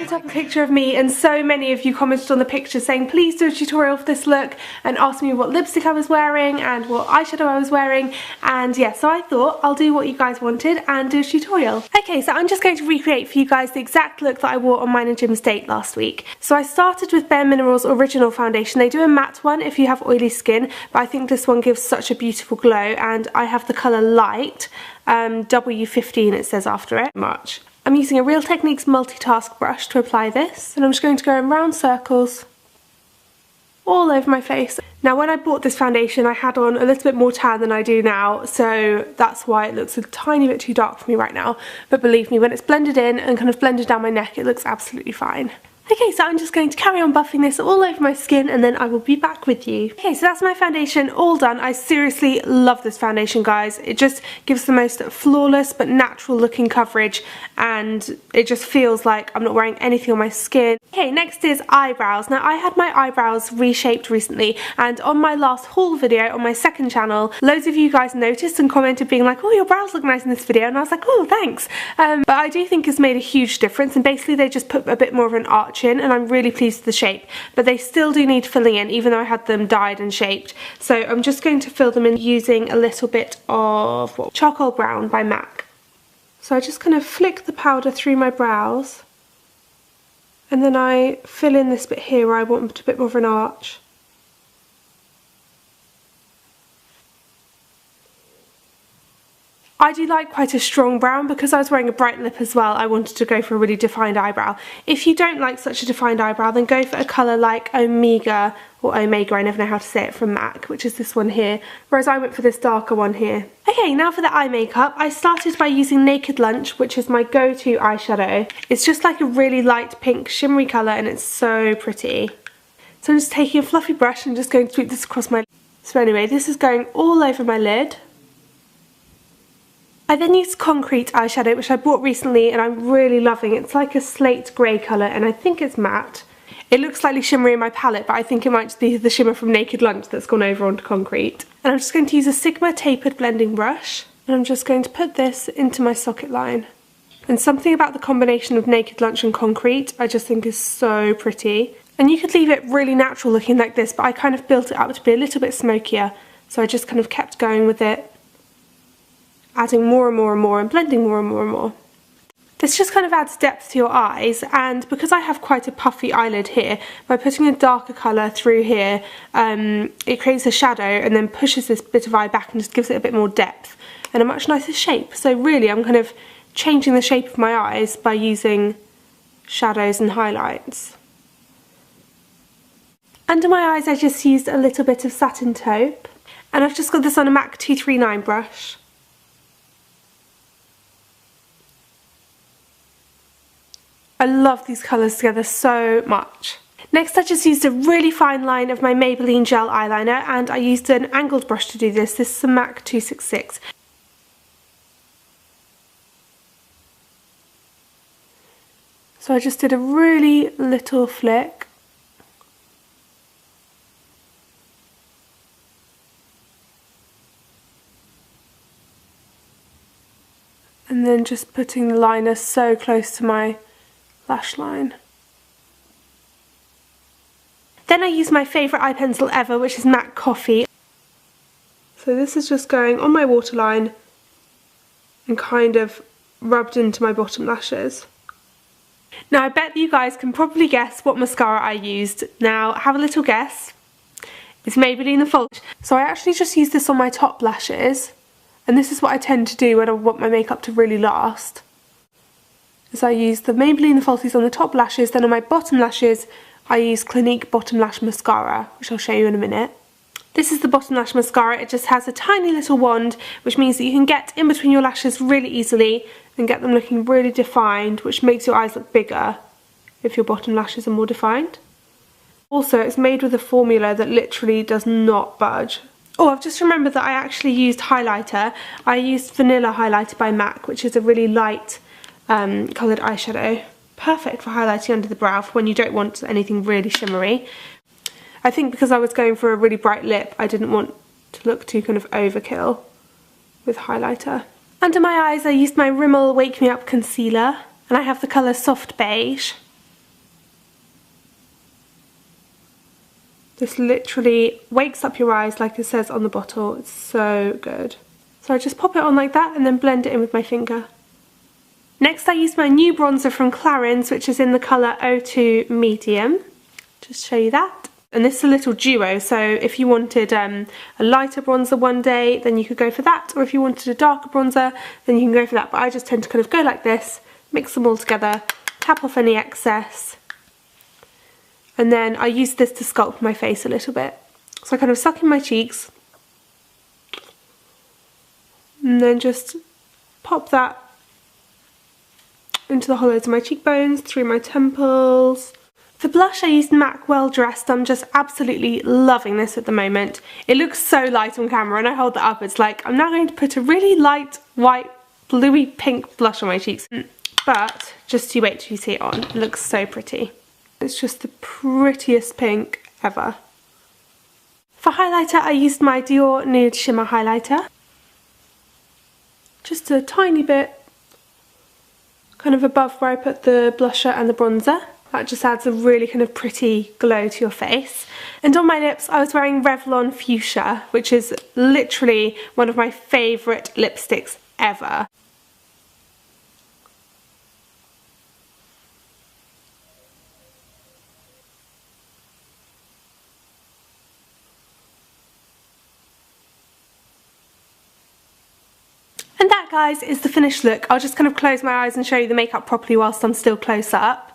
put up a picture of me and so many of you commented on the picture saying please do a tutorial for this look and asked me what lipstick I was wearing and what eyeshadow I was wearing, and yeah, so I thought I'll do what you guys wanted and do a tutorial. Okay, so I'm just going to recreate for you guys the exact look that I wore on mine and Jim's date last week. So I started with Bare Minerals Original Foundation. They do a matte one if you have oily skin, but I think this one gives such a beautiful glow, and I have the colour Light, W15 it says after it, March. I'm using a Real Techniques multitask brush to apply this, and I'm just going to go in round circles all over my face. Now when I bought this foundation I had on a little bit more tan than I do now, so that's why it looks a tiny bit too dark for me right now, but believe me, when it's blended in and kind of blended down my neck it looks absolutely fine. Okay, so I'm just going to carry on buffing this all over my skin and then I will be back with you. Okay, so that's my foundation all done. I seriously love this foundation, guys. It just gives the most flawless but natural looking coverage, and it just feels like I'm not wearing anything on my skin. Okay, next is eyebrows. Now I had my eyebrows reshaped recently, and on my last haul video on my second channel, loads of you guys noticed and commented being like, oh, your brows look nice in this video, and I was like, oh, thanks. But I do think it's made a huge difference, and basically they just put a bit more of an arch in, and I'm really pleased with the shape, but they still do need filling in even though I had them dyed and shaped. So I'm just going to fill them in using a little bit of charcoal brown by MAC. So I just kind of flick the powder through my brows and then I fill in this bit here where I want a bit more of an arch. I do like quite a strong brown. Because I was wearing a bright lip as well, I wanted to go for a really defined eyebrow. If you don't like such a defined eyebrow, then go for a colour like Omega, or Omega, I never know how to say it, from MAC, which is this one here, whereas I went for this darker one here. Okay, now for the eye makeup. I started by using Naked Lunch, which is my go-to eyeshadow. It's just like a really light pink shimmery colour and it's so pretty. So I'm just taking a fluffy brush and just going to sweep this across my lid. So anyway, this is going all over my lid. I then used Concrete eyeshadow, which I bought recently and I'm really loving. It's like a slate grey colour and I think it's matte. It looks slightly shimmery in my palette, but I think it might just be the shimmer from Naked Lunch that's gone over onto Concrete. And I'm just going to use a Sigma tapered blending brush, and I'm just going to put this into my socket line. And something about the combination of Naked Lunch and Concrete I just think is so pretty. And you could leave it really natural looking like this, but I kind of built it up to be a little bit smokier, so I just kind of kept going with it, adding more and more and more and blending more and more and more. This just kind of adds depth to your eyes, and because I have quite a puffy eyelid here, by putting a darker colour through here, it creates a shadow and then pushes this bit of eye back and just gives it a bit more depth and a much nicer shape. So really I'm kind of changing the shape of my eyes by using shadows and highlights. Under my eyes I just used a little bit of Satin Taupe, and I've just got this on a MAC 239 brush. I love these colours together so much. Next I just used a really fine line of my Maybelline gel eyeliner, and I used an angled brush to do this. This is a MAC 266. So I just did a really little flick. And then just putting the liner so close to my lash line. Then I use my favourite eye pencil ever, which is MAC Coffee. So this is just going on my waterline and kind of rubbed into my bottom lashes. Now I bet that you guys can probably guess what mascara I used. Now have a little guess. It's Maybelline The Falsies. So I actually just used this on my top lashes, and this is what I tend to do when I want my makeup to really last. Is I use the Maybelline The Falsies on the top lashes, then on my bottom lashes I use Clinique Bottom Lash Mascara, which I'll show you in a minute. This is the bottom lash mascara. It just has a tiny little wand, which means that you can get in between your lashes really easily and get them looking really defined, which makes your eyes look bigger if your bottom lashes are more defined. Also, it's made with a formula that literally does not budge. Oh, I've just remembered that I actually used highlighter. I used Vanilla Highlighter by MAC, which is a really light coloured eyeshadow. Perfect for highlighting under the brow for when you don't want anything really shimmery. I think because I was going for a really bright lip, I didn't want to look too kind of overkill with highlighter. Under my eyes I used my Rimmel Wake Me Up concealer, and I have the colour Soft Beige. This literally wakes up your eyes like it says on the bottle. It's so good. So I just pop it on like that and then blend it in with my finger. Next I used my new bronzer from Clarins, which is in the colour 02 Medium. Just show you that. And this is a little duo, so if you wanted a lighter bronzer one day, then you could go for that. Or if you wanted a darker bronzer, then you can go for that. But I just tend to kind of go like this, mix them all together, tap off any excess. And then I use this to sculpt my face a little bit. So I kind of suck in my cheeks. And then just pop that into the hollows of my cheekbones, through my temples. For blush I used MAC Well Dressed. I'm just absolutely loving this at the moment. It looks so light on camera and I hold that up. It's like I'm now going to put a really light white bluey pink blush on my cheeks. But just you wait till you see it on. It looks so pretty. It's just the prettiest pink ever. For highlighter I used my Dior Nude Shimmer Highlighter. Just a tiny bit kind of above where I put the blusher and the bronzer. That just adds a really kind of pretty glow to your face. And on my lips I was wearing Revlon Fuchsia, which is literally one of my favourite lipsticks ever. And that, guys, is the finished look. I'll just kind of close my eyes and show you the makeup properly whilst I'm still close up.